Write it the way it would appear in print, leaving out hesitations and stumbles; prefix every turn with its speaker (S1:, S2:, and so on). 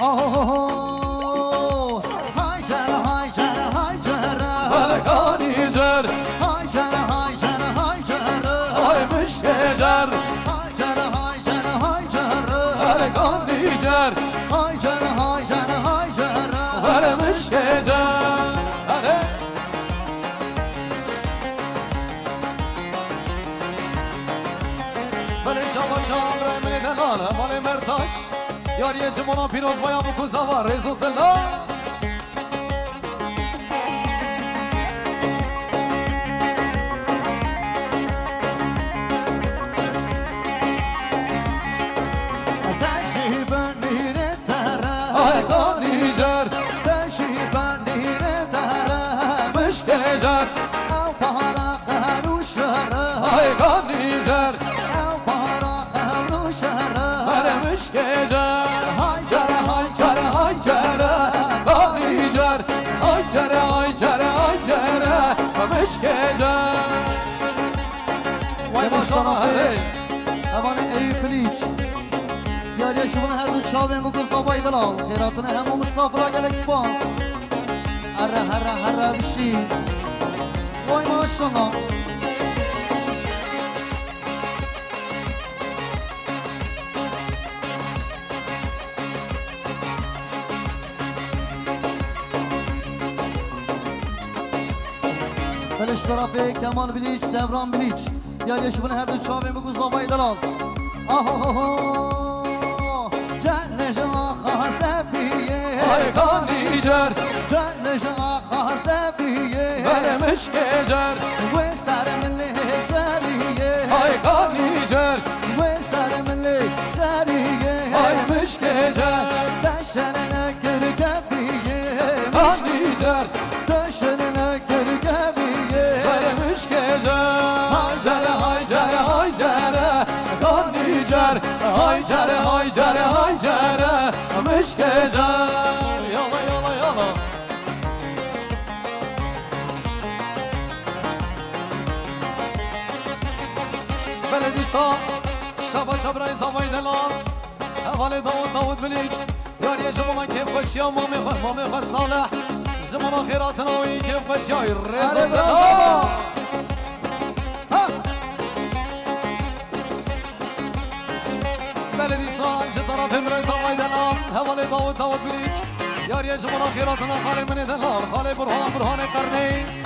S1: آه های جره های جره های جره
S2: بلگانی جر
S1: های جره های جره های جره
S2: های مشک جر
S1: های جره های جره های جره
S2: بلگانی جر
S1: های جره های جره های جره
S2: بله مشک جر بله بله شما شامر من دلانه مال مرتاش یاری جمعنا پیروز بایا بکن زوار رزو سلام جر
S1: او پهارا قهرو شهره
S2: های گانی جر
S1: او پهارا قهرو شهره
S2: بله مشک جر
S1: های جره
S2: های جر های جر گانی جر های جر های جر های جر مشک جر وای ماشاءالله هله
S1: اوان ای پلیچ یاری شما هر دو چاوین بکن صابای دلال خیراتون همون مسافرها گلک سپاس هره هره هره بشی وای ماشاءالله بلش طرف کمال بلیچ دوران بلیچ یاری شما هر دو چاوین بکن صابای دلال آه جل جا خاسه بیه
S2: های گانی جر
S1: جل جا خاسه بیه
S2: بله مشک جر
S1: و سر ملی سریه
S2: های گانی جر
S1: و سر ملی سریه
S2: های مشک جر
S1: دشن نکر کبیه
S2: گانی جر
S1: دشن نکر کبیه
S2: بله مشک جر های جر های جر های جر گانی جر های جر های جر های جر مشک جر یالا یالا یالا بلدیسا شبا شبرای زوای دلال اول داود بلیچ یاری جمعنا کیف خوشی و مامی خوش صالح جمعنا خیراتنا و این کیف خوشی های رزا سلام بلدیسا جطرف امرای زوای دلال اول داود بلیچ یاری جمعنا خیراتنا خاله من دلال خاله برهان قرنی